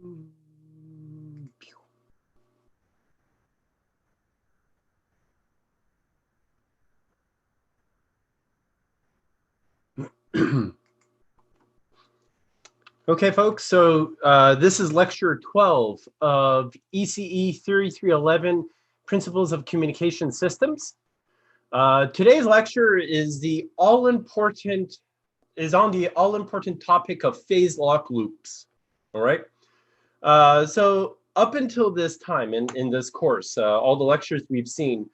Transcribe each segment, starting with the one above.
Okay, folks, so this is lecture 12 of ECE3311 Principles of Communication Systems. Today's lecture is on the all-important topic of phase lock loops. All right. So up until this time in this course, all the lectures we've seen,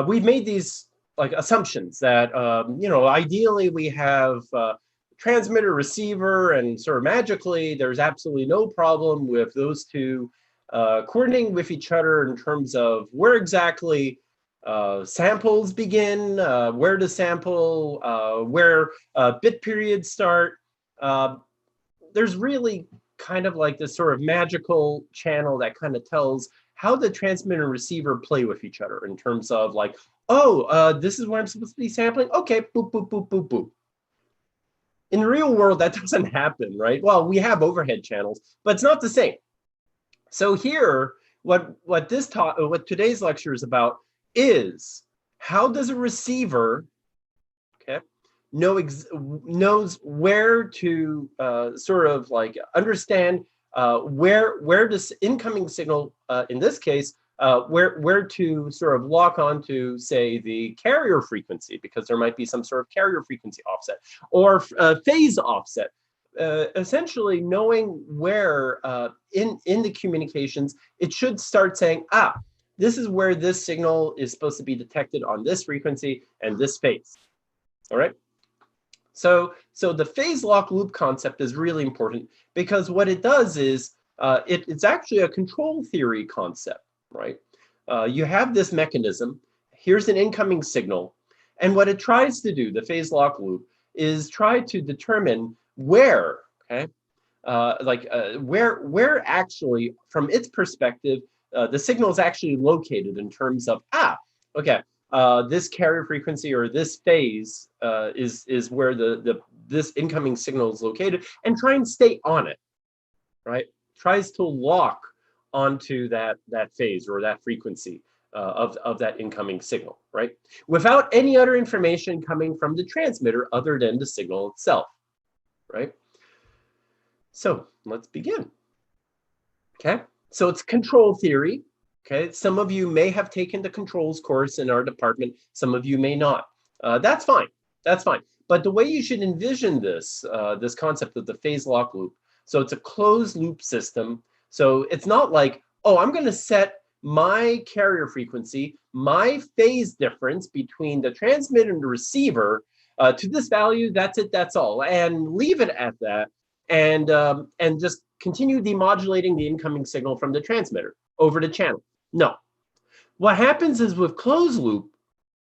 we've made these like assumptions that ideally we have transmitter receiver, and sort of magically there's absolutely no problem with those two coordinating with each other in terms of where exactly samples begin, where to sample, where bit periods start. There's really kind of like this sort of magical channel that kind of tells how the transmitter and receiver play with each other in terms of like, oh, this is where I'm supposed to be sampling. Okay, boop, boop, boop, boop, boop. In the real world, that doesn't happen, right? Well, we have overhead channels, but it's not the same. So here, what today's lecture is about is how does a receiver, okay, knows where to sort of like understand where this incoming signal, in this case, where to sort of lock onto, say, the carrier frequency, because there might be some sort of carrier frequency offset or phase offset. Essentially knowing where in the communications, it should start saying, this is where this signal is supposed to be detected on this frequency and this phase. All right. So the phase lock loop concept is really important because what it does is it's actually a control theory concept, right? You have this mechanism. Here's an incoming signal. And what it tries to do, the phase lock loop, is try to determine where, okay, where actually, from its perspective, the signal is actually located in terms of, okay, this carrier frequency or this phase is where this incoming signal is located, and try and stay on it, right? Tries to lock onto that phase or that frequency of that incoming signal, right? Without any other information coming from the transmitter other than the signal itself, right? So let's begin. Okay, so it's control theory. Okay, some of you may have taken the controls course in our department. Some of you may not. That's fine. That's fine. But the way you should envision this, this concept of the phase lock loop, so it's a closed loop system. So it's not like, oh, I'm going to set my carrier frequency, my phase difference between the transmitter and the receiver to this value. That's it. That's all. And leave it at that. And just continue demodulating the incoming signal from the transmitter over the channel. No. What happens is with closed loop,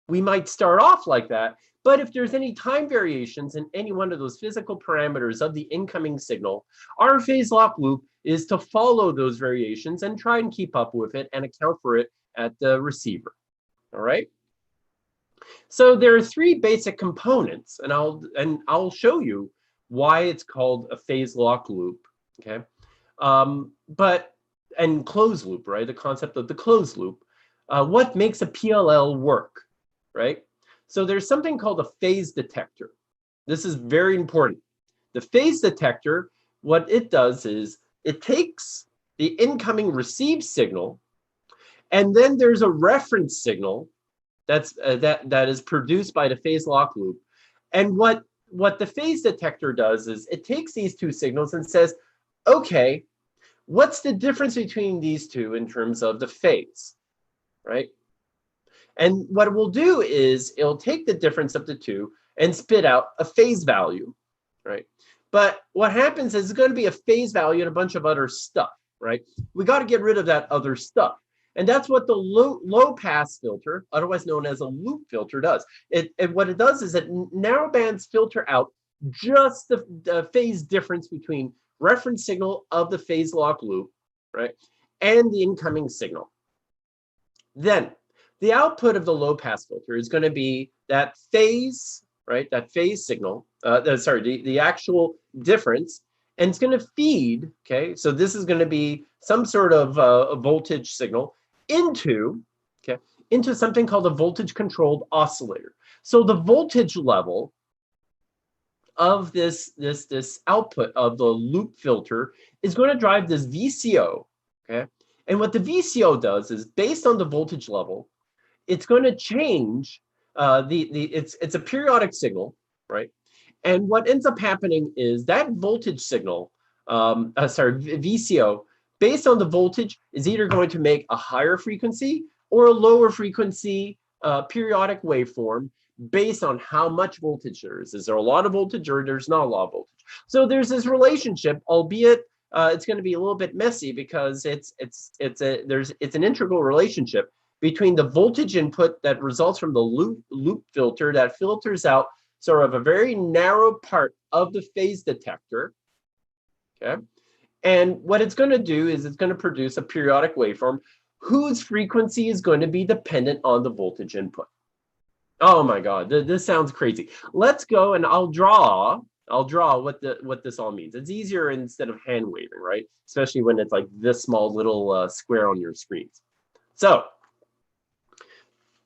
we might start off like that, but if there's any time variations in any one of those physical parameters of the incoming signal, our phase lock loop is to follow those variations and try and keep up with it and account for it at the receiver. All right? So there are three basic components, and I'll show you why it's called a phase lock loop, okay? And closed loop, right? The concept of the closed loop. What makes a PLL work, right? So there's something called a phase detector. This is very important. The phase detector, what it does is it takes the incoming received signal, and then there's a reference signal that is produced by the phase lock loop. And what the phase detector does is it takes these two signals and says, okay, what's the difference between these two in terms of the phase, right? And what it will do is it'll take the difference of the two and spit out a phase value, right? But what happens is it's going to be a phase value and a bunch of other stuff, right? We got to get rid of that other stuff. And that's what the low pass filter, otherwise known as a loop filter, does. What it does is it narrow bands filter out just the phase difference between reference signal of the phase lock loop, right, and the incoming signal. Then the output of the low pass filter is going to be that phase, right, that phase signal, the actual difference, and it's going to feed, okay, so this is going to be some sort of a voltage signal into, okay, into something called a voltage controlled oscillator. So the voltage level of this output of the loop filter is going to drive this VCO, okay? And what the VCO does is, based on the voltage level, it's going to change it's a periodic signal, right? And what ends up happening is that voltage signal, VCO, based on the voltage, is either going to make a higher frequency or a lower frequency periodic waveform based on how much voltage there is. Is there a lot of voltage or there's not a lot of voltage? So there's this relationship, albeit it's going to be a little bit messy because it's an integral relationship between the voltage input that results from the loop filter that filters out sort of a very narrow part of the phase detector, okay? And what it's going to do is it's going to produce a periodic waveform whose frequency is going to be dependent on the voltage input. Oh my God, this sounds crazy. Let's go and I'll draw what this all means. It's easier instead of hand waving, right? Especially when it's like this small little square on your screens. So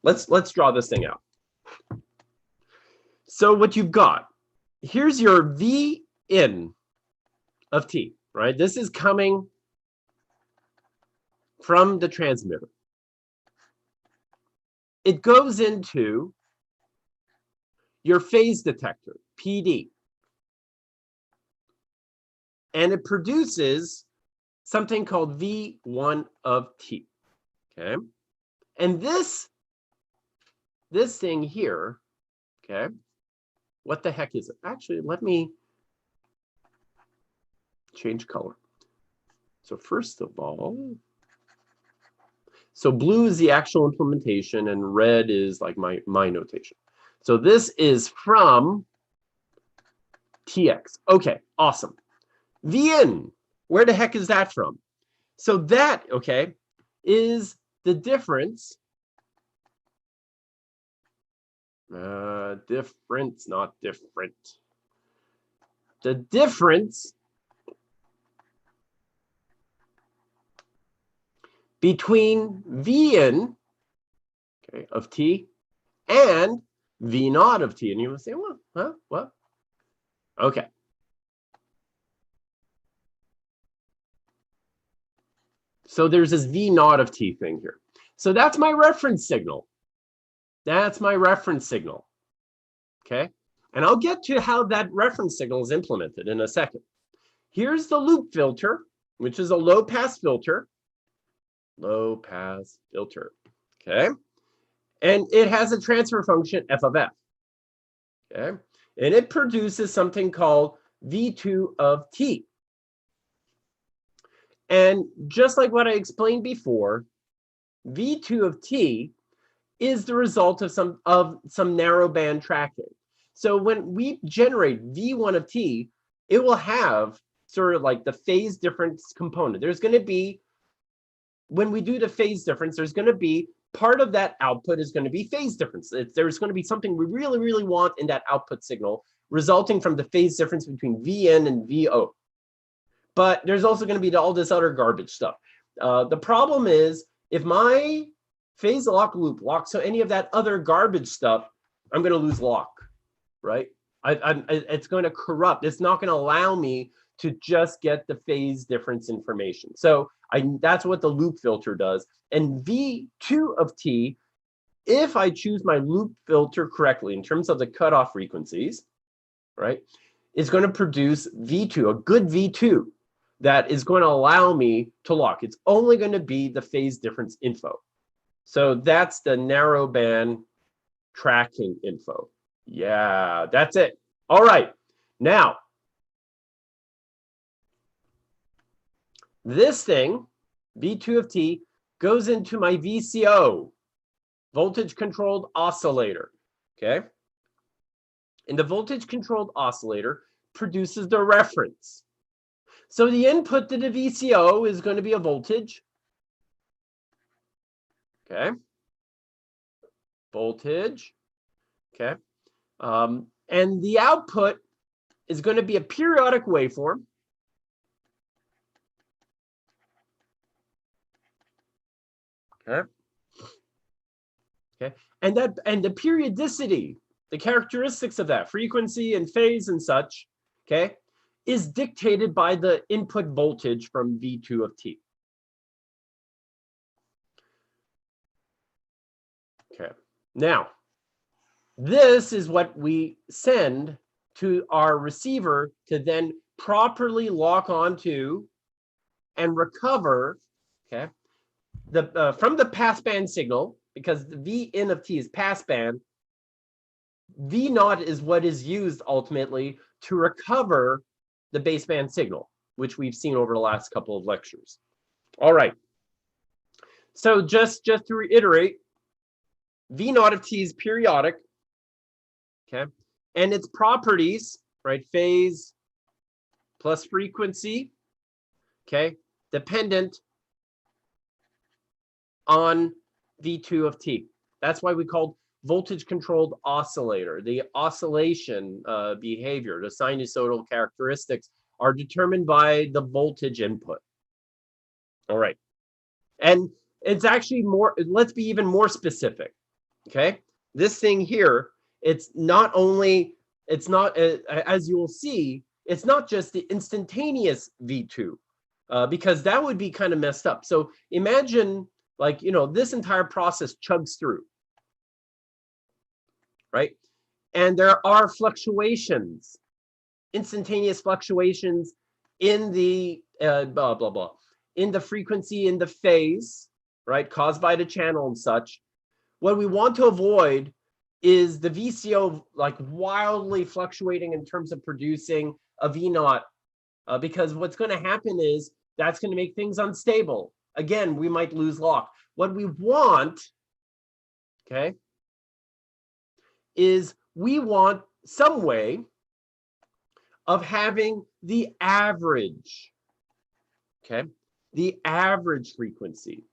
let's draw this thing out. So what you've got, here's your V in of T, right? This is coming from the transmitter. It goes into your phase detector, PD. And it produces something called V1 of T, okay? And this thing here, okay, what the heck is it? Actually, let me change color. So first of all, so blue is the actual implementation and red is like my notation. So this is from TX. Okay, awesome. VN, where the heck is that from? So that, okay, is the difference. Difference, not different. The difference between Vn, okay, of T and V naught of T. And you will say, well, huh? What? Okay. So there's this V naught of T thing here. So that's my reference signal. That's my reference signal. Okay. And I'll get to how that reference signal is implemented in a second. Here's the loop filter, which is a low pass filter. Low pass filter. Okay. And it has a transfer function f of f. Okay. And it produces something called V2 of T. And just like what I explained before, V2 of T is the result of some narrowband tracking. So when we generate V1 of T, it will have sort of like the phase difference component. There's going to be, when we do the phase difference, there's going to be part of that output is going to be phase difference. There's going to be something we really, really want in that output signal resulting from the phase difference between Vn and Vo. But there's also going to be all this other garbage stuff. The problem is if my phase lock loop locks, so any of that other garbage stuff, I'm going to lose lock, right? It's going to corrupt. It's not going to allow me to just get the phase difference information. So that's what the loop filter does. And V2 of T, if I choose my loop filter correctly in terms of the cutoff frequencies, right, is going to produce V2, a good V2 that is going to allow me to lock. It's only going to be the phase difference info. So that's the narrowband tracking info. Yeah, that's it. All right. Now, this thing, V2 of T, goes into my VCO, voltage controlled oscillator. Okay. And the voltage controlled oscillator produces the reference. So the input to the VCO is going to be a voltage. Okay. Voltage. Okay. And the output is going to be a periodic waveform. Okay. Okay. And the periodicity, the characteristics of that frequency and phase and such, okay, is dictated by the input voltage from V2 of t. Okay. Now, this is what we send to our receiver to then properly lock onto and recover, okay, from the passband signal, because the V in of t is passband. V naught is what is used ultimately to recover the baseband signal, which we've seen over the last couple of lectures. All right. So just to reiterate, V naught of t is periodic, okay, and its properties, right, phase plus frequency, okay, dependent on V2 of t. That's why we called voltage controlled oscillator. The oscillation behavior, the sinusoidal characteristics are determined by the voltage input. All right. And it's actually more, let's be even more specific. Okay. This thing here, it's not only, it's not, as you will see, it's not just the instantaneous V2, because that would be kind of messed up. So imagine, like, you know, this entire process chugs through, right? And there are fluctuations, instantaneous fluctuations in the blah, blah, blah, in the frequency, in the phase, right? Caused by the channel and such. What we want to avoid is the VCO like wildly fluctuating in terms of producing a V naught, because what's going to happen is that's going to make things unstable. Again, we might lose lock. What we want, okay, is we want some way of having the average, okay, the average frequency,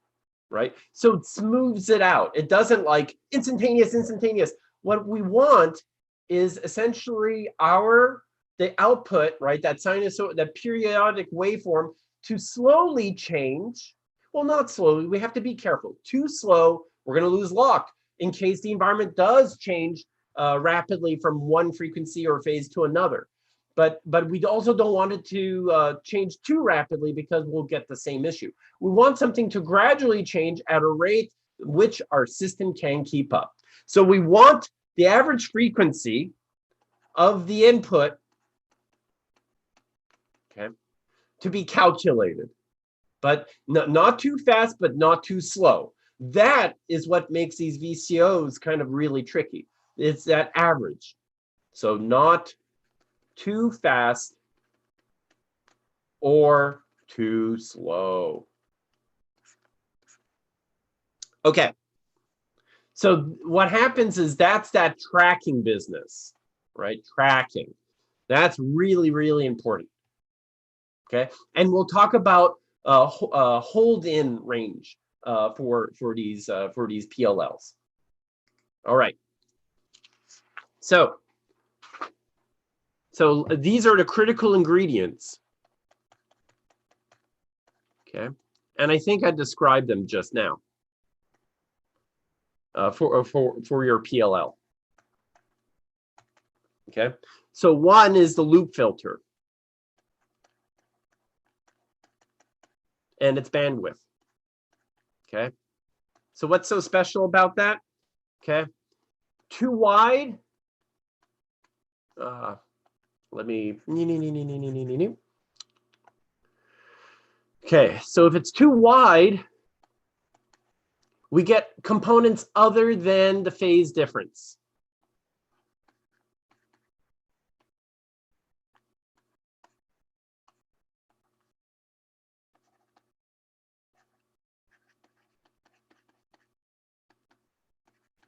right? So it smooths it out. It doesn't like instantaneous. What we want is essentially the output, right? That sinusoid, that periodic waveform to slowly change. Well, not slowly. We have to be careful. Too slow, we're going to lose lock in case the environment does change rapidly from one frequency or phase to another. But we also don't want it to change too rapidly because we'll get the same issue. We want something to gradually change at a rate which our system can keep up. So we want the average frequency of the input, okay, to be calculated, but not too fast, but not too slow. That is what makes these VCOs kind of really tricky. It's that average. So not too fast or too slow. Okay. So what happens is that's that tracking business, right? Tracking. That's really, really important. Okay. And we'll talk about hold-in range for these PLLs. All right. So these are the critical ingredients. Okay. And I think I described them just now for your PLL. Okay. So one is the loop filter and its bandwidth. Okay. So what's so special about that? Okay. Too wide. Let me. Okay, so if it's too wide, we get components other than the phase difference.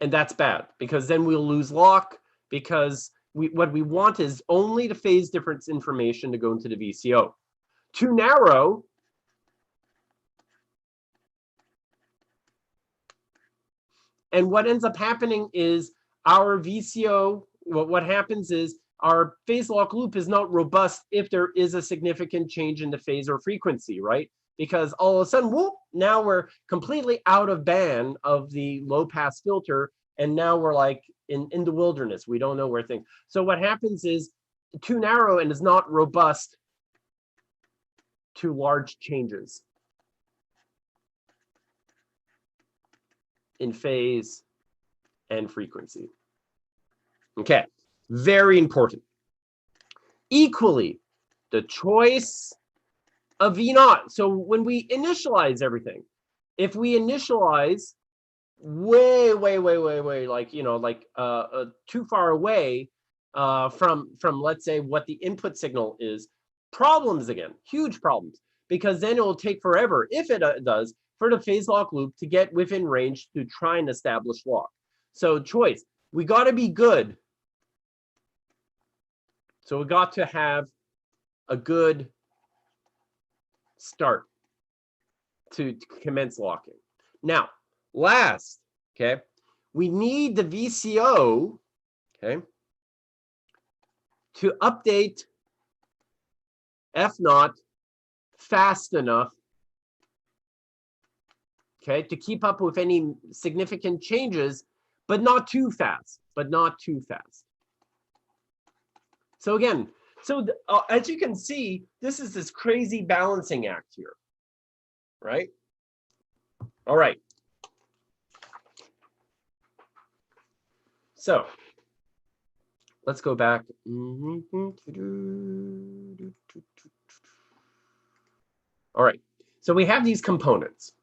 And that's bad because then we'll lose lock, because what we want is only the phase difference information to go into the VCO. Too narrow, and what ends up happening is our VCO, what happens is our phase lock loop is not robust if there is a significant change in the phase or frequency, right? because all of a sudden, whoop, now we're completely out of band of the low pass filter. And now we're like in the wilderness. We don't know where things. So what happens is too narrow and is not robust to large changes in phase and frequency. Okay, very important. Equally, the choice of V naught. So when we initialize everything, if we initialize way, like, you know, like too far away from let's say what the input signal is, problems again, huge problems, because then it will take forever, if it does, for the phase lock loop to get within range to try and establish lock. So choice, we got to be good. So we got to have a good start to commence locking. Now, last, okay, we need the VCO, okay, to update F naught fast enough, okay, to keep up with any significant changes, but not too fast, So again, as you can see, this is this crazy balancing act here, right? All right. So let's go back. All right. So we have these components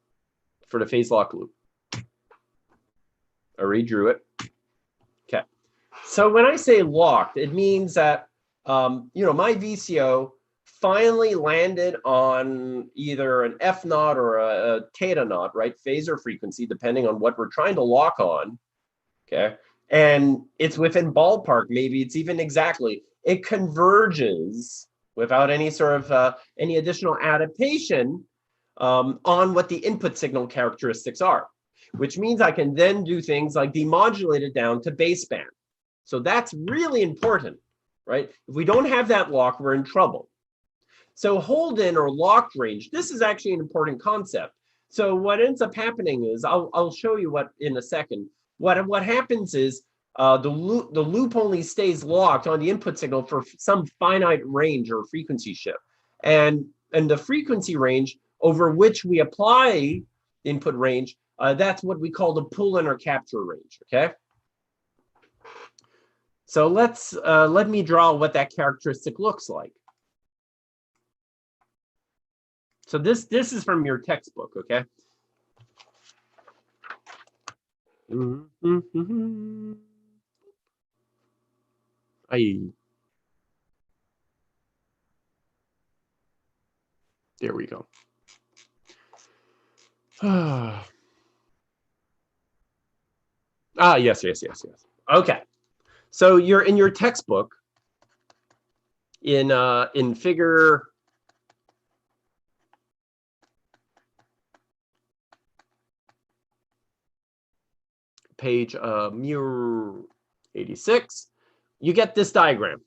for the phase lock loop. I redrew it. Okay. So when I say locked, it means that you know, my VCO finally landed on either an F naught or a theta naught, right? Phase or frequency, depending on what we're trying to lock on. Okay. And it's within ballpark, maybe it's even exactly. It converges without any sort of any additional adaptation on what the input signal characteristics are, which means I can then do things like demodulate it down to baseband. So that's really important, right? If we don't have that lock, we're in trouble. So hold in or locked range, this is actually an important concept. So what ends up happening is, I'll show you what in a second. What happens is the loop only stays locked on the input signal for some finite range or frequency shift. And the frequency range over which we apply input range, that's what we call the pull-in or capture range, okay? So let me draw what that characteristic looks like. So this is from your textbook, okay? There we go. Yes. Okay. So you're in your textbook in figure page 86, you get this diagram.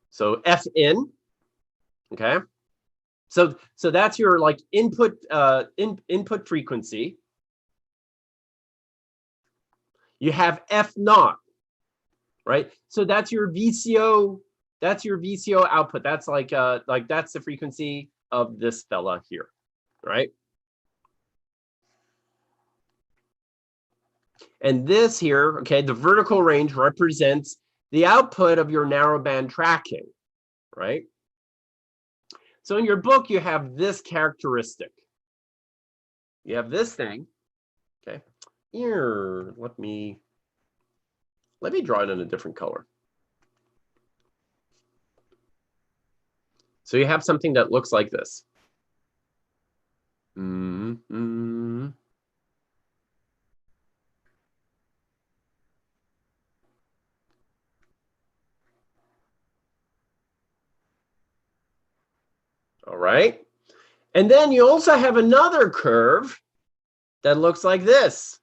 So F in, okay. So that's your like input input frequency. You have F naught, right? So that's your VCO. That's your VCO output. That's like that's the frequency of this fella here, right? And this here, okay, the vertical range represents the output of your narrowband tracking, right? So in your book, you have this characteristic. You have this thing, okay? Here, let me draw it in a different color. So you have something that looks like this. All right. And then you also have another curve that looks like this.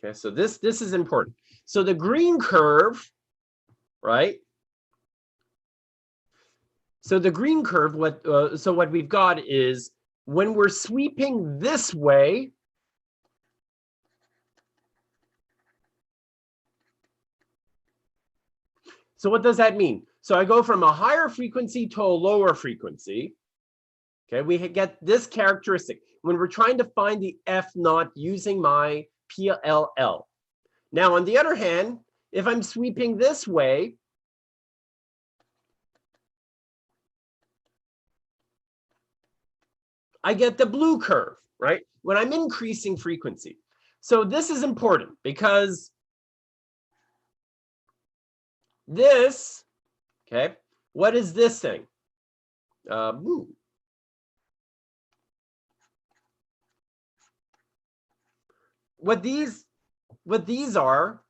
Okay, so this is important. So the green curve, right? So the green curve, what we've got is when we're sweeping this way, so what does that mean? So I go from a higher frequency to a lower frequency. Okay, we get this characteristic when we're trying to find the F naught using my PLL. Now, on the other hand, if I'm sweeping this way, I get the blue curve, right? When I'm increasing frequency. So this is important because this, okay, what is this thing? What these are,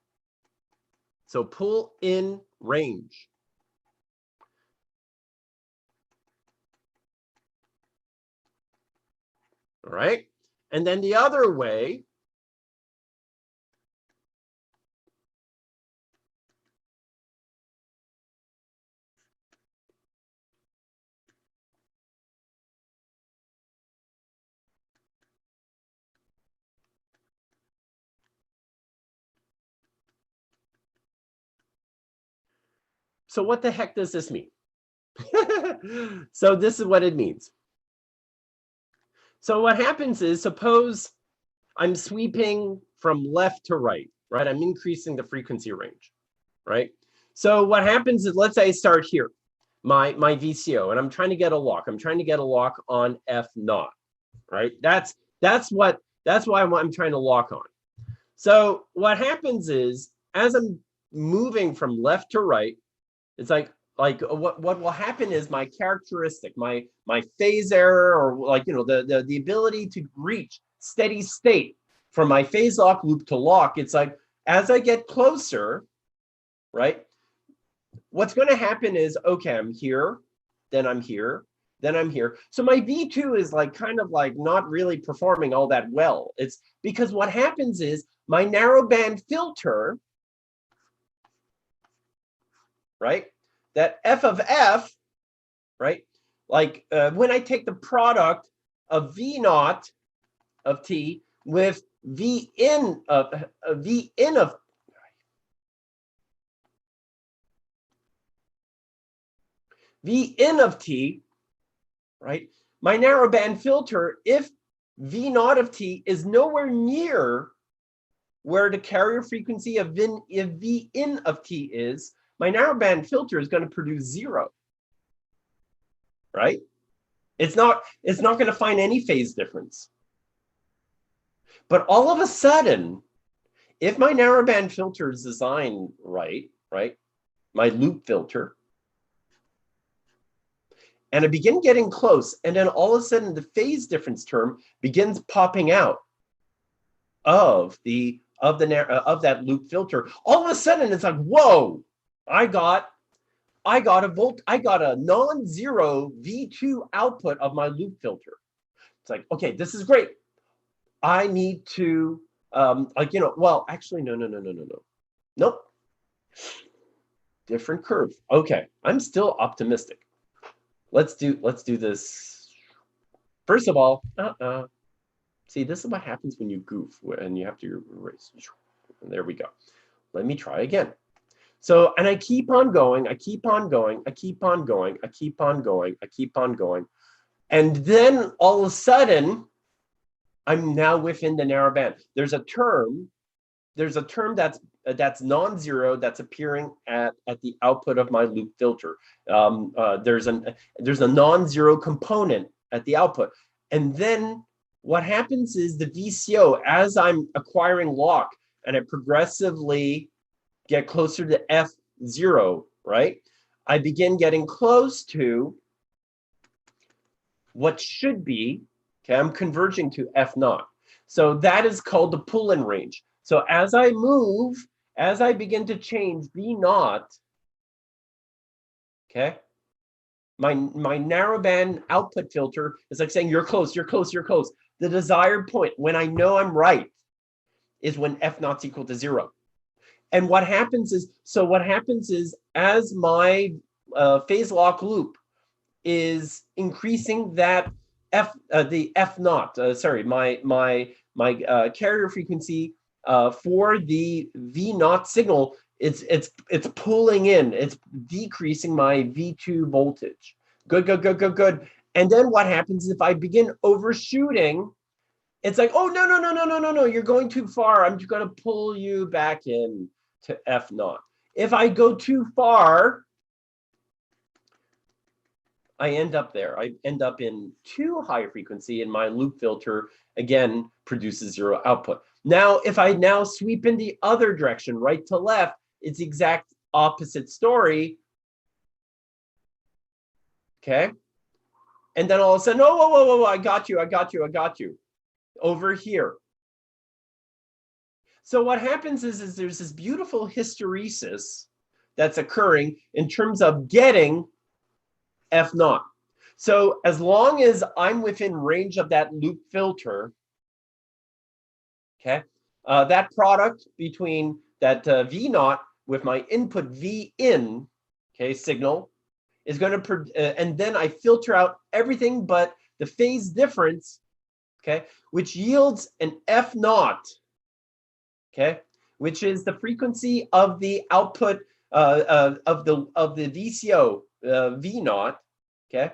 so pull in range. All right. And then the other way, so what the heck does this mean? So this is what it means. So what happens is, suppose I'm sweeping from left to right, right? I'm increasing the frequency range, right? So what happens is, let's say I start here, my VCO, and I'm trying to get a lock. I'm trying to get a lock on F naught, right? That's why I'm trying to lock on. So what happens is, as I'm moving from left to right, it's like what will happen is my characteristic, my phase error, or like, you know, the ability to reach steady state from my phase lock loop to lock. It's like, as I get closer, right, what's going to happen is, okay, I'm here, then I'm here, then I'm here. So my V2 is like kind of like not really performing all that well. It's because what happens is my narrowband filter, right, that F of F, right, like when I take the product of V naught of T with V in of T, right? My narrowband filter, if V naught of T is nowhere near where the carrier frequency of V in of T is, my narrowband filter is going to produce 0, right? It's not going to find any phase difference. But all of a sudden, if my narrowband filter is designed right, my loop filter, and I begin getting close, and then all of a sudden the phase difference term begins popping out of that loop filter. All of a sudden it's like, whoa, I got a non-zero V2 output of my loop filter. It's like, okay, this is great. I need to like, you know, well, actually, no. Nope. Different curve. Okay, I'm still optimistic. Let's do this. First of all, see, this is what happens when you goof and you have to erase. And there we go. Let me try again. So, and I keep on going, I keep on going, I keep on going, I keep on going, I keep on going. And then all of a sudden, I'm now within the narrow band. There's a term that's non-zero that's appearing at the output of my loop filter. There's a non-zero component at the output. And then what happens is the VCO, as I'm acquiring lock and I progressively get closer to F0, right? I begin getting close to what should be, okay, I'm converging to F naught. So that is called the pull-in range. So as I move, as I begin to change V naught, okay, my narrowband output filter is like saying, you're close, you're close, you're close. The desired point, when I know I'm right, is when f naught's equal to 0. And what happens is, as my phase lock loop is increasing that the f naught, my carrier frequency for the v naught signal, it's pulling in, it's decreasing my v2 voltage. Good. And then what happens is if I begin overshooting, it's like, oh, no, you're going too far. I'm just going to pull you back in to f naught. If I go too far, I end up there. I end up in too high a frequency, and my loop filter, again, produces 0 output. Now, if I now sweep in the other direction, right to left, it's the exact opposite story. Okay? And then all of a sudden, oh, whoa, I got you. Over here. So what happens is there's this beautiful hysteresis that's occurring in terms of getting f naught. So as long as I'm within range of that loop filter, okay, that product between that v naught with my input v in, okay, signal, is going to, and then I filter out everything but the phase difference, okay, which yields an f naught, okay, which is the frequency of the output of the VCO v naught, okay.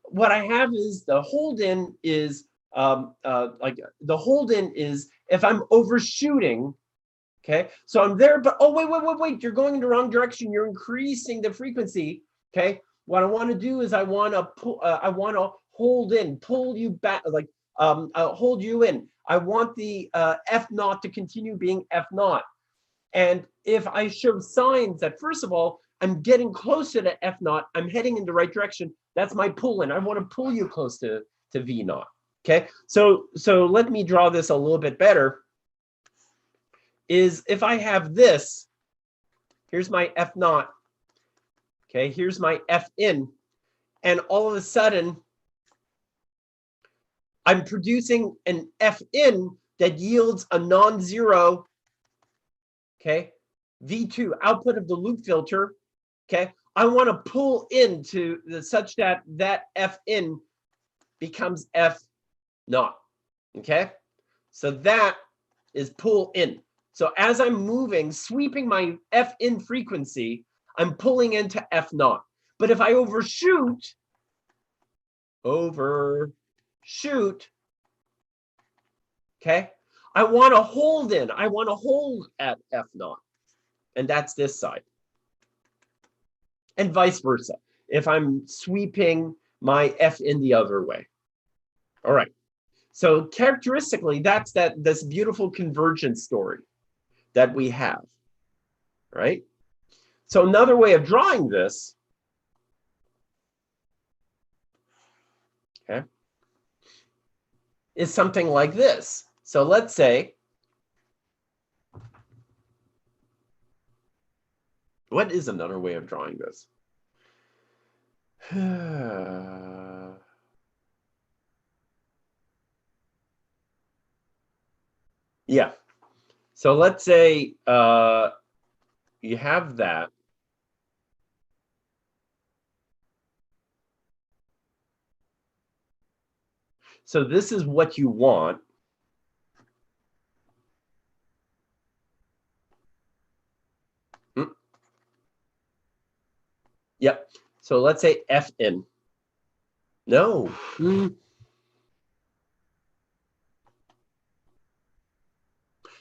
What I have is the hold-in is if I'm overshooting, okay. So I'm there, but oh wait, you're going in the wrong direction. You're increasing the frequency, okay. What I want to do is I want to hold in, pull you back, like hold you in. I want the f naught to continue being f naught. And if I show signs that, first of all, I'm getting closer to f naught, I'm heading in the right direction, that's my pull in. I want to pull you close to v naught. Okay, so let me draw this a little bit better. Is if I have this, here's my f naught. Okay, here's my f in, and all of a sudden, I'm producing an f in that yields a non-zero, okay, V2 output of the loop filter. Okay, I want to pull into such that f in becomes f naught. Okay, so that is pull in. So as I'm moving, sweeping my f in frequency, I'm pulling into f naught. But if I overshoot, okay, I want to hold in. I want to hold at f naught. And that's this side. And vice versa, if I'm sweeping my f in the other way. All right. So characteristically, that's this beautiful convergence story that we have, right? So another way of drawing this, okay, is something like this. So let's say, what is another way of drawing this? Yeah. So let's say you have that. So this is what you want. Yep. So let's say f in. No.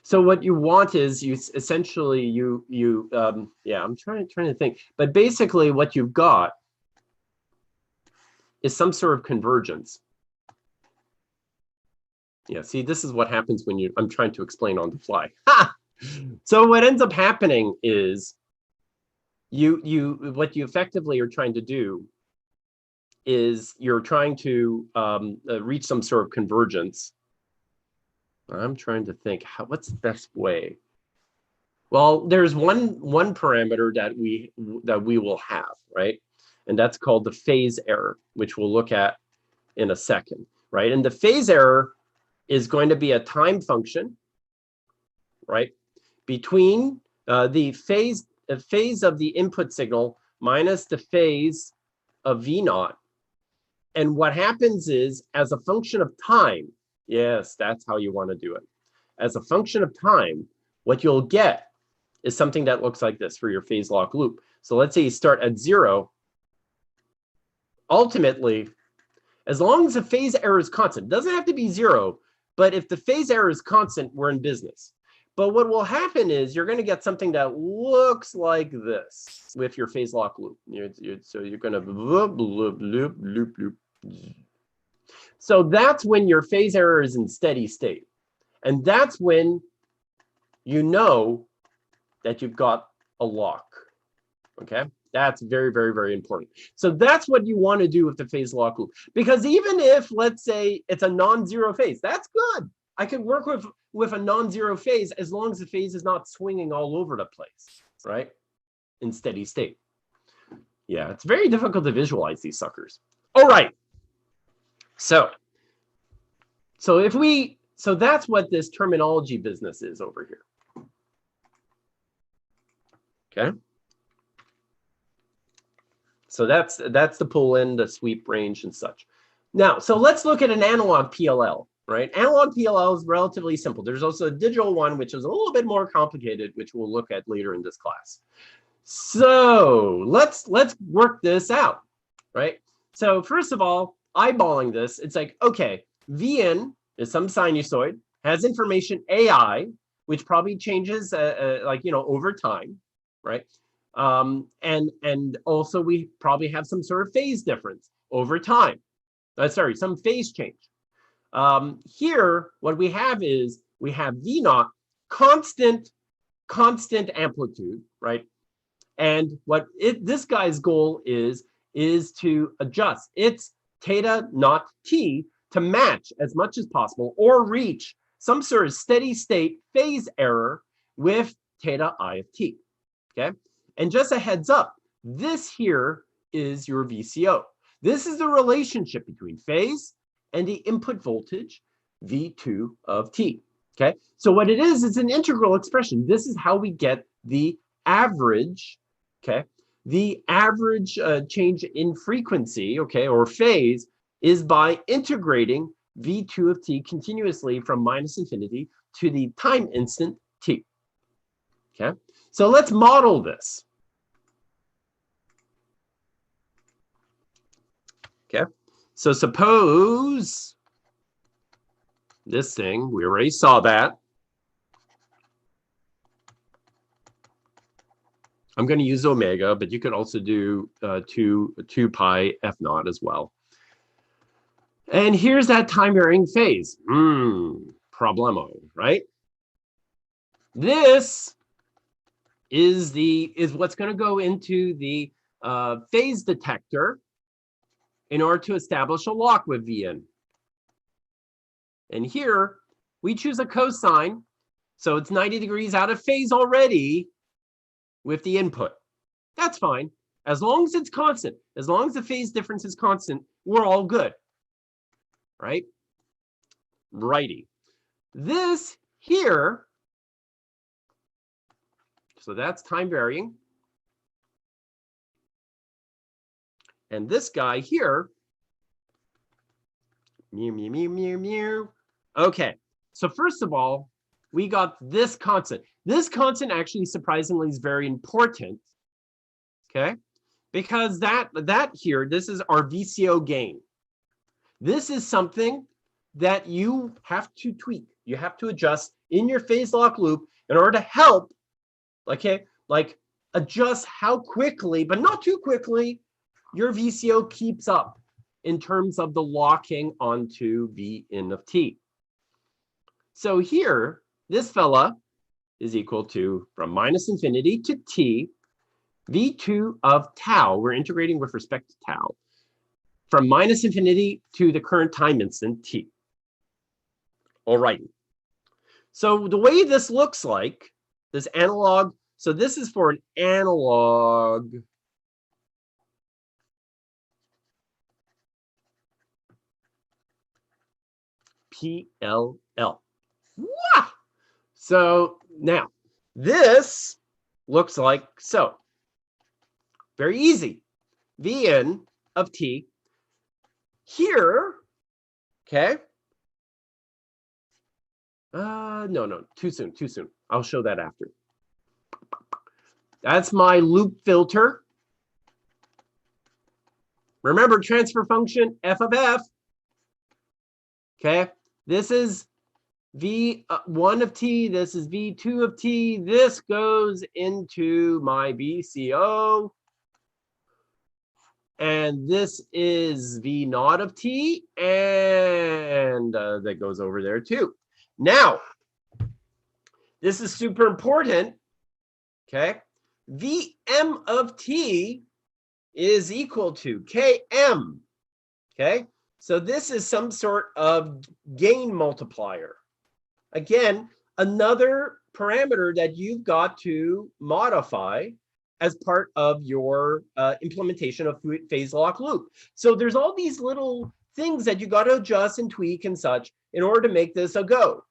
So what you want is essentially yeah, I'm trying to think, but basically what you've got is some sort of convergence. Yeah, see, this is what happens when I'm trying to explain on the fly. Ha! So what ends up happening is what you effectively are trying to do is you're trying to reach some sort of convergence. I'm trying to think what's the best way. Well, there's one parameter that we will have, right? And that's called the phase error, which we'll look at in a second, right? And the phase error is going to be a time function, right? Between the phase of the input signal minus the phase of V naught. And what happens is, as a function of time, yes, that's how you want to do it. As a function of time, what you'll get is something that looks like this for your phase lock loop. So let's say you start at 0. Ultimately, as long as the phase error is constant, it doesn't have to be 0, but if the phase error is constant, we're in business. But what will happen is you're going to get something that looks like this with your phase lock loop. So you're going to loop, loop, loop, loop, loop. So that's when your phase error is in steady state. And that's when you know that you've got a lock. Okay, that's very, very, very important. So that's what you want to do with the phase lock loop. Because even if, let's say, it's a non-zero phase, that's good. I can work with a non-zero phase as long as the phase is not swinging all over the place, right? In steady state. Yeah, it's very difficult to visualize these suckers. All right. So that's what this terminology business is over here. Okay. So that's the pull-in, the sweep range, and such. Now, so let's look at an analog PLL, right? Analog PLL is relatively simple. There's also a digital one, which is a little bit more complicated, which we'll look at later in this class. So let's work this out, right? So first of all, eyeballing this, it's like, okay, Vn is some sinusoid, has information AI, which probably changes over time, right? And also we probably have some sort of phase difference over time. Sorry, some phase change. Here, what we have is we have V naught, constant amplitude, right? And what this guy's goal is to adjust its theta naught t to match as much as possible or reach some sort of steady state phase error with theta I of t. Okay, and just a heads up, this here is your VCO. This is the relationship between phase and the input voltage V2 of t. Okay, so what it is, it's an integral expression. This is how we get the average. Okay, the average change in frequency, okay, or phase, is by integrating V2 of t continuously from minus infinity to the time instant t. Okay, so let's model this. Okay, so suppose this thing, we already saw that. I'm going to use omega, but you could also do 2 pi f naught as well. And here's that time varying phase. Problemo, right? This is what's going to go into the phase detector in order to establish a lock with Vn. And here we choose a cosine, so it's 90 degrees out of phase already with the input. That's fine. As long as it's constant, as long as the phase difference is constant, we're all good. Right? Righty. This here, so that's time varying. And this guy here, mew, mew, mew, mew, mew. Okay, so first of all, we got this constant. This constant actually surprisingly is very important, okay? Because that here, this is our VCO gain. This is something that you have to tweak. You have to adjust in your phase lock loop in order to help, okay, like adjust how quickly, but not too quickly, your VCO keeps up in terms of the locking onto V in of t. So here, this fella is equal to, from minus infinity to t, V2 of tau, we're integrating with respect to tau, from minus infinity to the current time instant t. All right. So the way this looks like, this analog, so this is for an analog PLL. Wow! So now this looks like so. Very easy. Vn of t here, okay? No, too soon. I'll show that after. That's my loop filter. Remember, transfer function f of f. Okay, this is v1 of t. This is v2 of t. This goes into my VCO. And this is v0 of t. And that goes over there too. Now, this is super important. Okay, Vm of t is equal to Km. Okay, so this is some sort of gain multiplier. Again, another parameter that you've got to modify as part of your implementation of phase lock loop. So there's all these little things that you got to adjust and tweak and such in order to make this a go.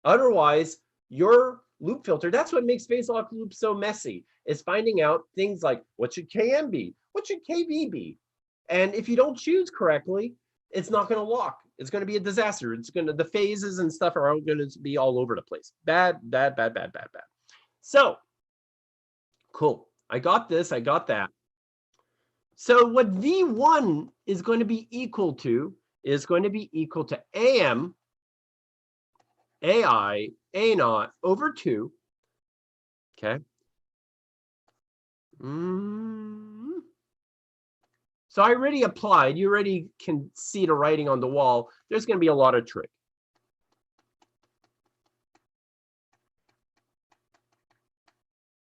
Otherwise, your loop filter, that's what makes phase lock loop so messy, is finding out things like what should Km be? What should Kv be? And if you don't choose correctly, it's not going to lock. It's going to be a disaster. It's going to, the phases and stuff are going to be all over the place. Bad. So, cool. I got this. I got that. So what V1 is going to be equal to is going to be equal to AM AI A0 over 2. Okay. So I already applied. You already can see the writing on the wall. There's going to be a lot of trick.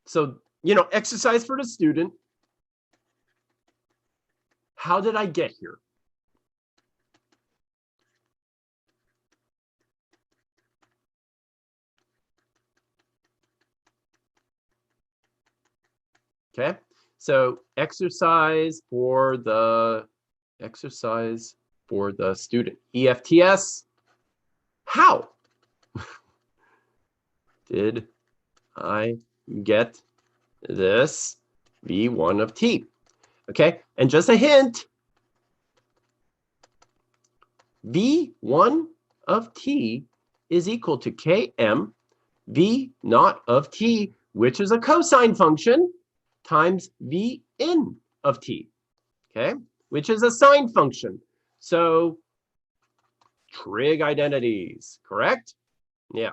So, you know, exercise for the student. How did I get here? Okay, so exercise for the student. EFTS. How did I get this V1 of t? Okay, and just a hint, V1 of t is equal to Km V0 of t, which is a cosine function, times Vn of t, okay, which is a sine function. So trig identities, correct? Yeah.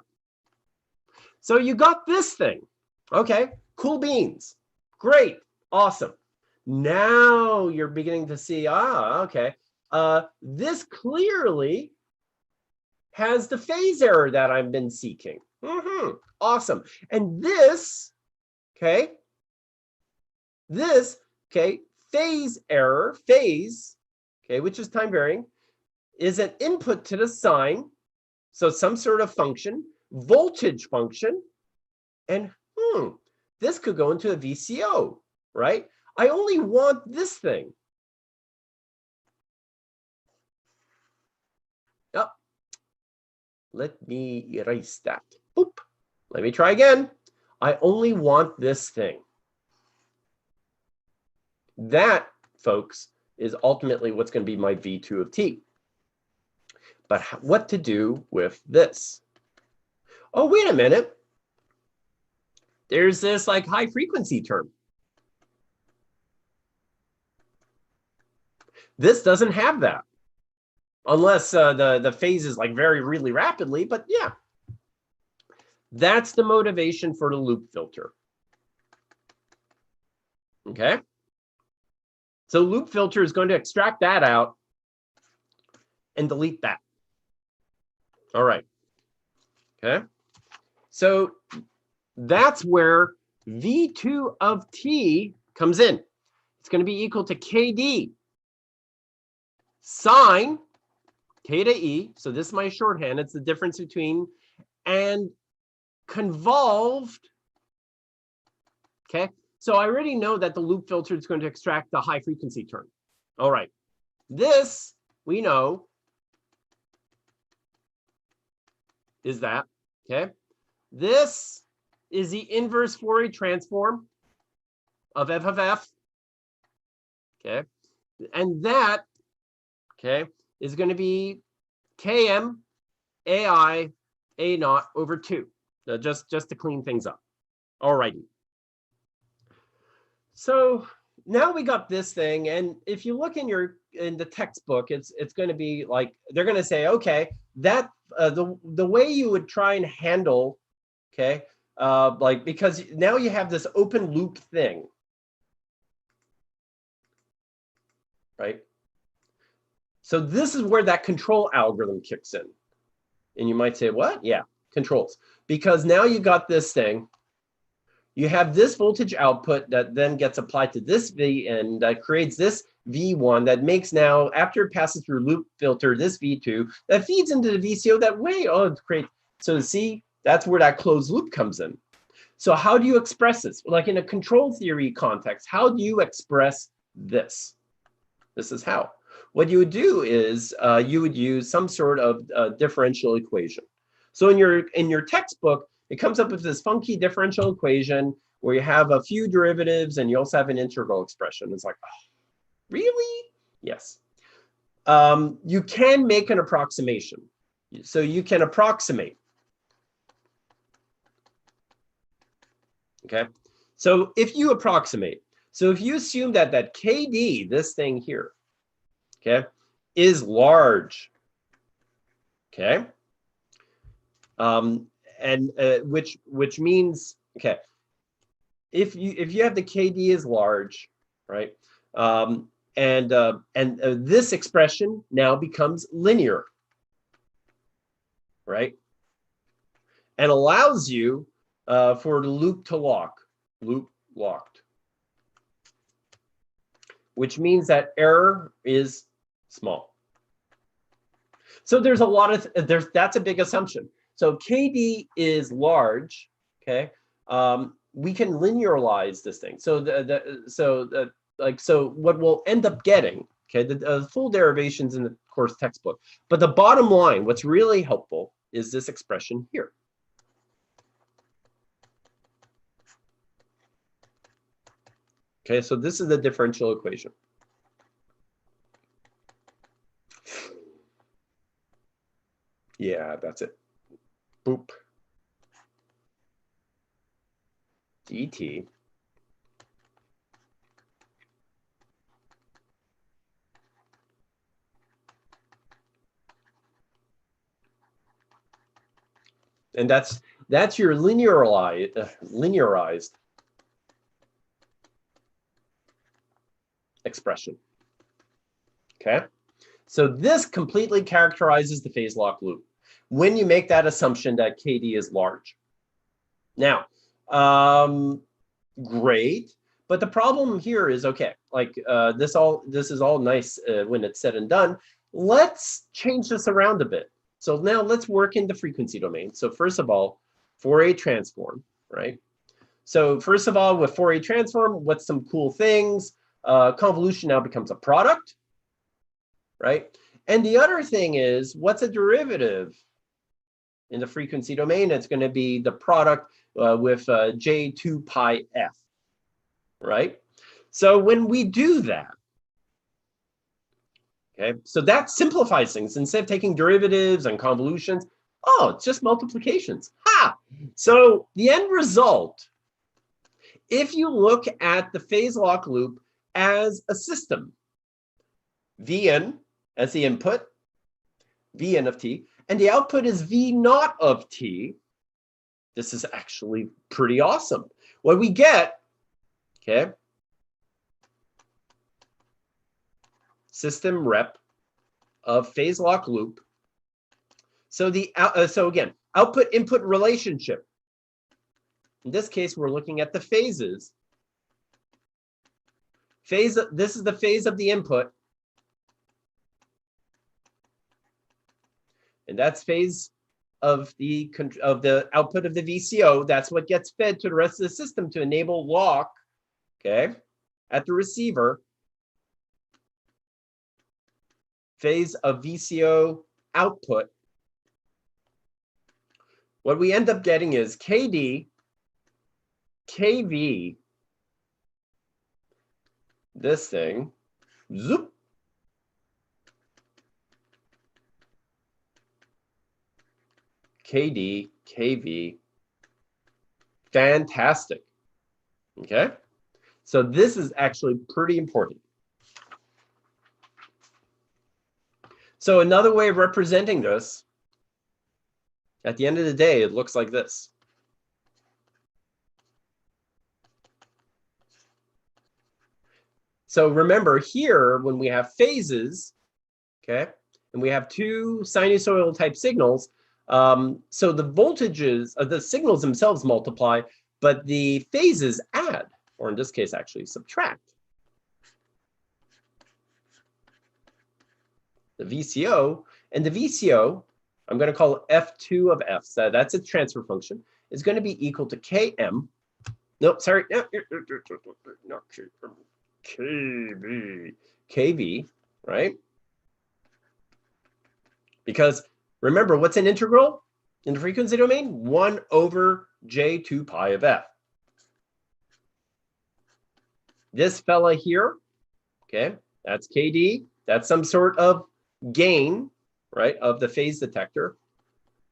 So you got this thing. Okay, cool beans. Great, awesome. Now you're beginning to see, okay, this clearly has the phase error that I've been seeking. Awesome. And this, okay, phase error, which is time varying, is an input to the sine. So some sort of function, voltage function, and this could go into a VCO, right? I only want this thing. Oh, let me erase that. Boop. Let me try again. I only want this thing. That, folks, is ultimately what's going to be my V2 of t. But what to do with this? Oh, wait a minute. There's this like high frequency term. This doesn't have that. Unless the phase is like really rapidly, but yeah. That's the motivation for the loop filter. Okay. So loop filter is going to extract that out and delete that. All right. Okay. So that's where V2 of t comes in. It's going to be equal to KD sine K to E. So this is my shorthand. It's the difference between and convolved. Okay. So I already know that the loop filter is going to extract the high frequency term. All right. This, we know, is that. Okay. This is the inverse Fourier transform of f of f. Okay. And that, okay, is going to be Km AI A naught over 2. So just to clean things up. All righty. So now we got this thing, and if you look in the textbook, it's going to be like they're going to say, okay, that the way you would try and handle, okay, like because now you have this open loop thing, right? So this is where that control algorithm kicks in, and you might say, what? Yeah, controls, because now you got this thing. You have this voltage output that then gets applied to this V, and that creates this V1 that makes now, after it passes through loop filter, this V2 that feeds into the VCO that way. Oh, it's great. So see, that's where that closed loop comes in. So how do you express this? Like in a control theory context, how do you express this? This is how. What you would do is you would use some sort of differential equation. So in your textbook, it comes up with this funky differential equation where you have a few derivatives and you also have an integral expression. It's like, oh, really? Yes. You can make an approximation. So you can approximate. Okay. So if you approximate, so if you assume that KD, this thing here, okay, is large, okay, and which means, okay, if you have the KD is large, right, and this expression now becomes linear, right, and allows you for the loop to lock, loop locked, which means that error is small. So there's a lot of that's a big assumption. So KD is large, okay. We can linearize this thing. So so what we'll end up getting, okay, the full derivations in the course textbook, but the bottom line, what's really helpful is this expression here. Okay, so this is the differential equation. Yeah, that's it. Boop. dt and that's your linearized expression. Okay, so this completely characterizes the phase lock loop when you make that assumption that KD is large. Now, great, but the problem here is, okay, like this is all nice when it's said and done. Let's change this around a bit. So now let's work in the frequency domain. So first of all, Fourier transform, right? So first of all, with Fourier transform, what's some cool things? Convolution now becomes a product, right? And the other thing is, what's a derivative in the frequency domain? It's going to be the product with J2 pi f, right? So when we do that, okay, so that simplifies things. Instead of taking derivatives and convolutions, oh, it's just multiplications. Ha! So the end result, if you look at the phase lock loop as a system, Vn as the input, Vn of t, and the output is V naught of t, this is actually pretty awesome. What we get, okay, system rep of phase lock loop. So so again, output input relationship. In this case, we're looking at the phases. This is the phase of the input. And that's phase of the output of the VCO. That's what gets fed to the rest of the system to enable lock, okay, at the receiver. Phase of VCO output. what we end up getting is KD, KV, this thing, zoop, KD, KV, fantastic, okay? So this is actually pretty important. So another way of representing this, at the end of the day, it looks like this. So remember here, when we have phases, okay, and we have two sinusoidal type signals, so the voltages of the signals themselves multiply, but the phases add, or in this case, actually subtract. The VCO, and the VCO, I'm going to call it F2 of F, so that's its transfer function, is going to be equal to Km. No, sorry, no, not KV, KV, right? Because remember, what's an integral in the frequency domain? 1 over J2 pi of F. This fella here, okay, that's KD. That's some sort of gain, right, of the phase detector.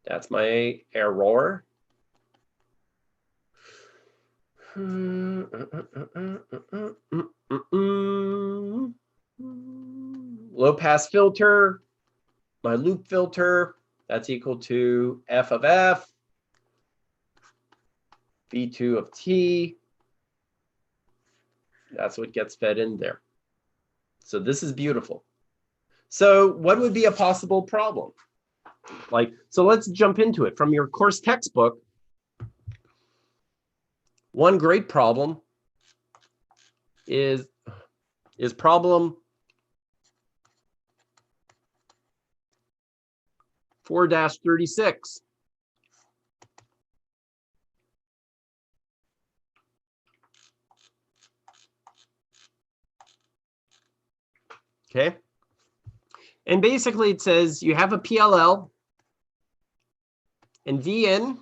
That's my error. Low pass filter, my loop filter, that's equal to F of F, V2 of T. That's what gets fed in there. So this is beautiful. So what would be a possible problem? So let's jump into it. From your course textbook, one great problem is problem 4-36. Okay. And basically it says you have a PLL and Vn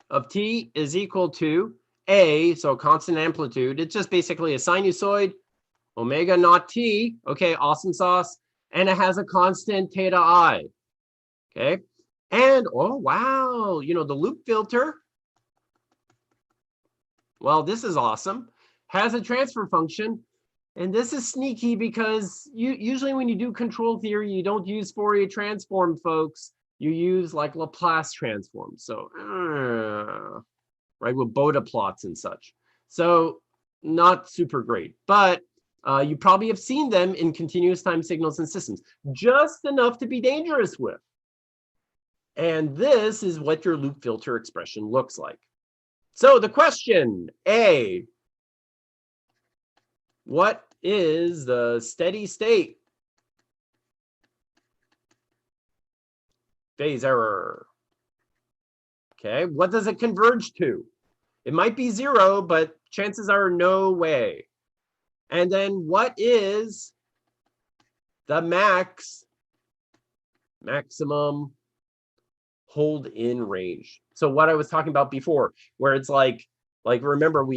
of T is equal to A, so constant amplitude. It's just basically a sinusoid, omega naught T, okay, awesome sauce, and it has a constant theta I, okay? And, oh, wow, you know, the loop filter, well, this is awesome, has a transfer function. And this is sneaky because usually when you do control theory, you don't use Fourier transform, folks. You use like Laplace transform. So, right, with Bode plots and such. So not super great, but you probably have seen them in continuous time signals and systems, just enough to be dangerous with. And this is what your loop filter expression looks like. So the question, A, what is the steady state phase error? Okay, what does it converge to? It might be 0, but chances are no way. And then what is the maximum hold in range? So what I was talking about before, where it's like remember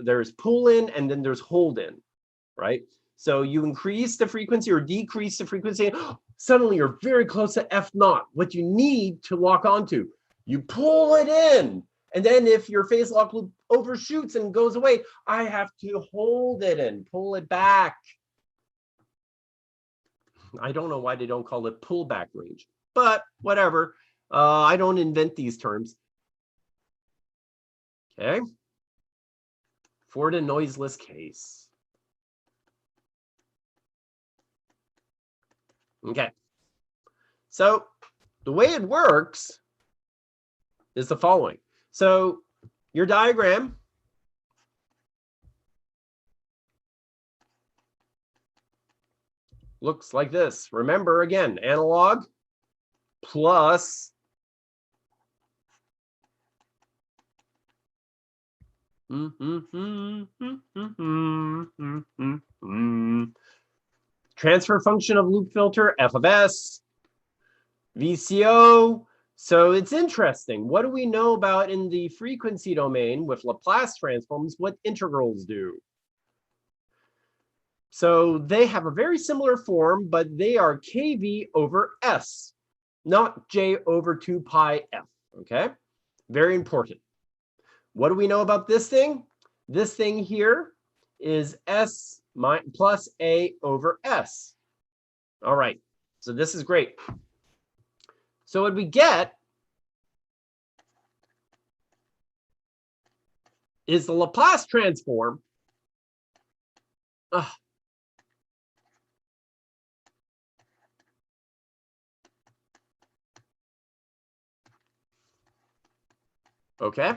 there's pull in and then there's hold in, right? So you increase the frequency or decrease the frequency, suddenly you're very close to F0. What you need to lock onto, you pull it in. And then if your phase lock loop overshoots and goes away, I have to hold it and pull it back. I don't know why they don't call it pullback range, but whatever. I don't invent these terms. Okay. For the noiseless case. Okay. So the way it works is the following. So your diagram looks like this. Remember, again, analog plus transfer function of loop filter, F of S, VCO, So it's interesting. What do we know about in the frequency domain with Laplace transforms, what integrals do? So they have a very similar form, but they are kv over s, not j over 2 pi f, okay? Very important. What do we know about this thing? This thing here is s plus a over s. All right, so this is great. So what we get is the Laplace transform. Okay,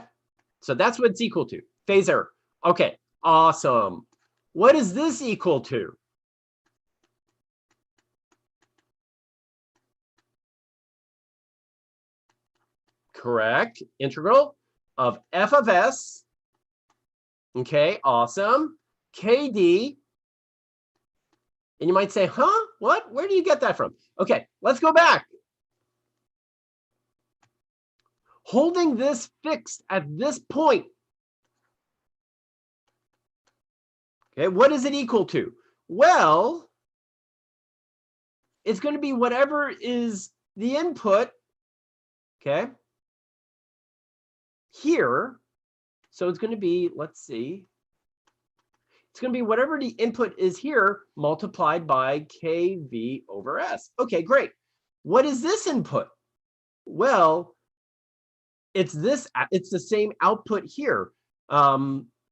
so that's what it's equal to. Phase error. Okay, awesome. What is this equal to? Correct. Integral of f of s. Okay, awesome. KD. And you might say, huh? What? Where do you get that from? Okay, let's go back. Holding this fixed at this point. Okay, what is it equal to? Well, it's going to be whatever is the input, okay, here. So it's going to be, let's see, it's going to be whatever the input is here multiplied by kv over s. Okay, great. What is this input? Well, it's this, it's the same output here.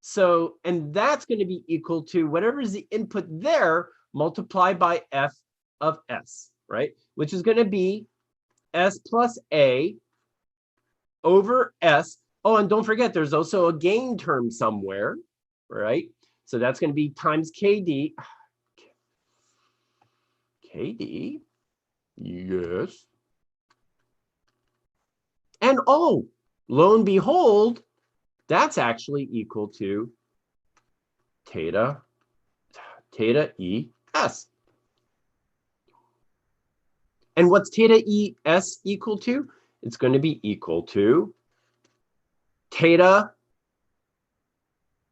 So, and that's going to be equal to whatever is the input there multiplied by f of s, right? Which is going to be s plus a over s. Oh, and don't forget, there's also a gain term somewhere, right? So that's going to be times kd. KD, yes. And oh, lo and behold, that's actually equal to theta E S. And what's theta E S equal to? It's going to be equal to theta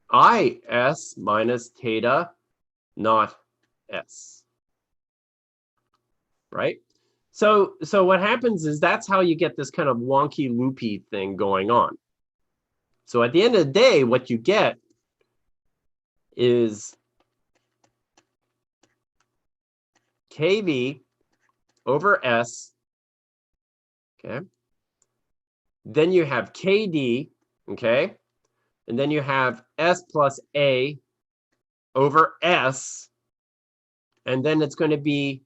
I S minus theta not S. Right? So what happens is that's how you get this kind of wonky loopy thing going on. So at the end of the day, what you get is kv over s, okay? Then you have kd, okay? And then you have s plus a over s, and then it's going to be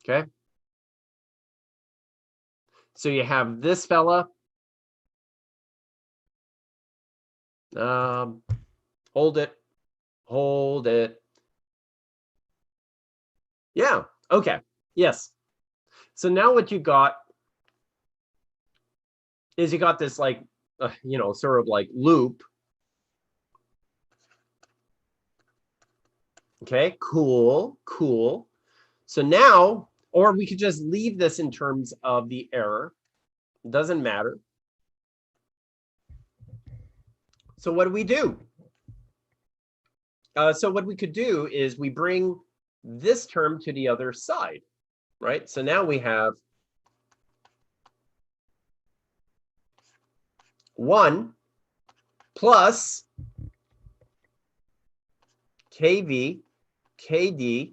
okay. So you have this fella. Hold it. Hold it. Yeah. Okay. Yes. So now what you got is you got this like, you know, sort of like loop. Okay. Cool. Cool. So now, or we could just leave this in terms of the error. It doesn't matter. So what do we do? So what we could do is we bring this term to the other side, right? So now we have 1 plus kv, kd,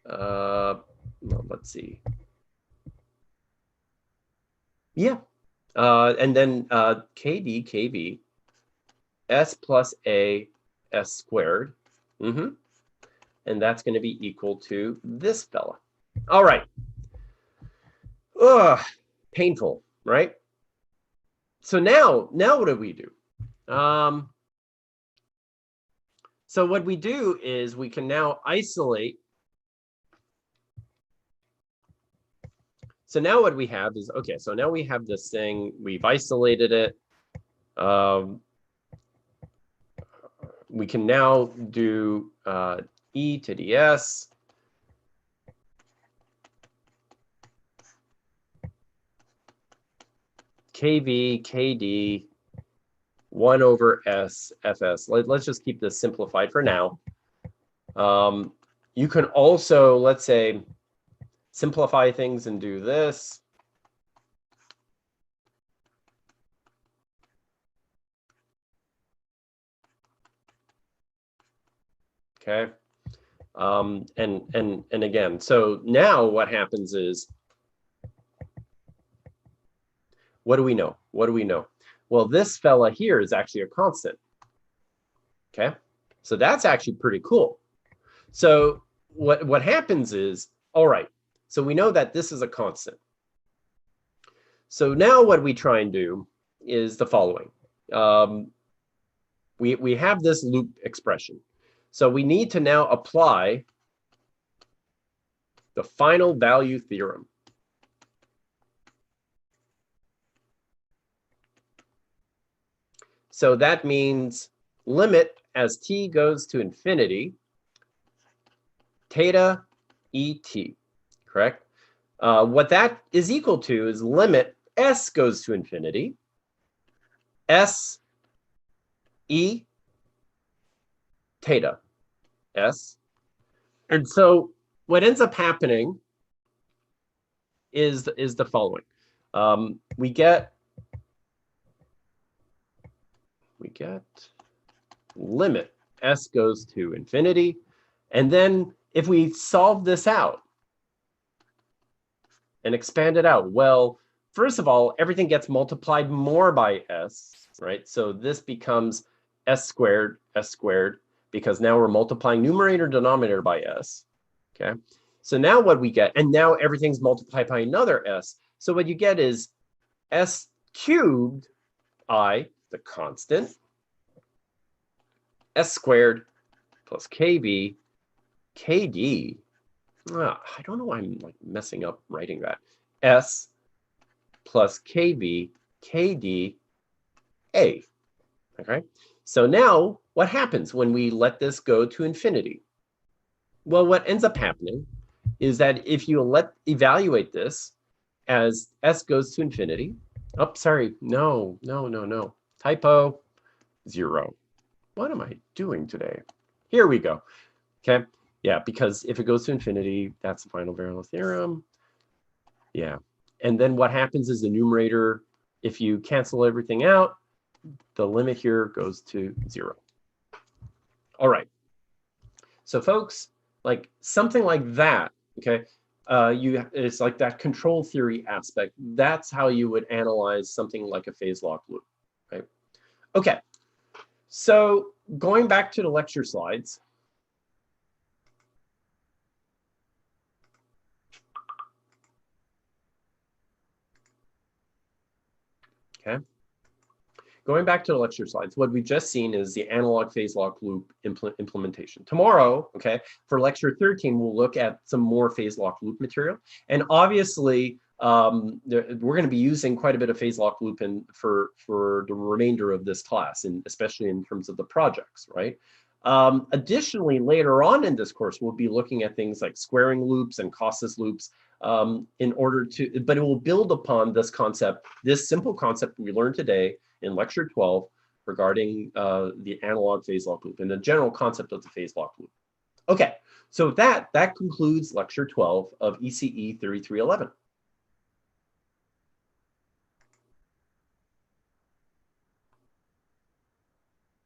well, let's see. Yeah. And then kd, kv, s plus a, s squared. And that's going to be equal to this fella. All right. Ugh, painful, right? So now what do we do? So what we do is we can now isolate. So now what we have is, okay, so now we have this thing, we've isolated it. we can now do e to the s kv kd 1 over s fs. Let's just keep this simplified for now. You can also, let's say, simplify things and do this. Okay. And again, so now what happens is, what do we know? What do we know? Well, this fella here is actually a constant. Okay. So that's actually pretty cool. So what happens is, all right, so we know that this is a constant. So now what we try and do is the following. We have this loop expression. So we need to now apply the final value theorem. So that means limit as t goes to infinity, theta et, correct? What that is equal to is limit s goes to infinity, s e theta s. And so what ends up happening is the following. We get limit s goes to infinity. And then if we solve this out and expand it out, well, first of all, everything gets multiplied more by s, right? So this becomes s squared, because now we're multiplying numerator and denominator by s, okay? So now what we get, and now everything's multiplied by another s. So what you get is s cubed I, the constant, s squared plus kb, kd. I don't know why I'm like messing up writing that. S plus kb, kd, a. Okay. So now what happens when we let this go to infinity? Well, what ends up happening is that if you evaluate this as s goes to infinity, oh, sorry, no. Typo, 0. What am I doing today? Here we go. Okay. Yeah, because if it goes to infinity, that's the final variable theorem. Yeah. And then what happens is the numerator, if you cancel everything out, the limit here goes to 0. All right. So folks, like something like that, okay, it's like that control theory aspect. That's how you would analyze something like a phase lock loop, right? Okay. So going back to the lecture slides. Okay. Going back to the lecture slides, what we've just seen is the analog phase lock loop implementation. Tomorrow, okay, for lecture 13, we'll look at some more phase lock loop material. And obviously, we're going to be using quite a bit of phase lock loop for the remainder of this class, and especially in terms of the projects, right? Additionally, later on in this course, we'll be looking at things like squaring loops and costas loops in order to, but it will build upon this concept, this simple concept we learned today in lecture 12 regarding the analog phase lock loop and the general concept of the phase lock loop. Okay, so that concludes lecture 12 of ECE 3311.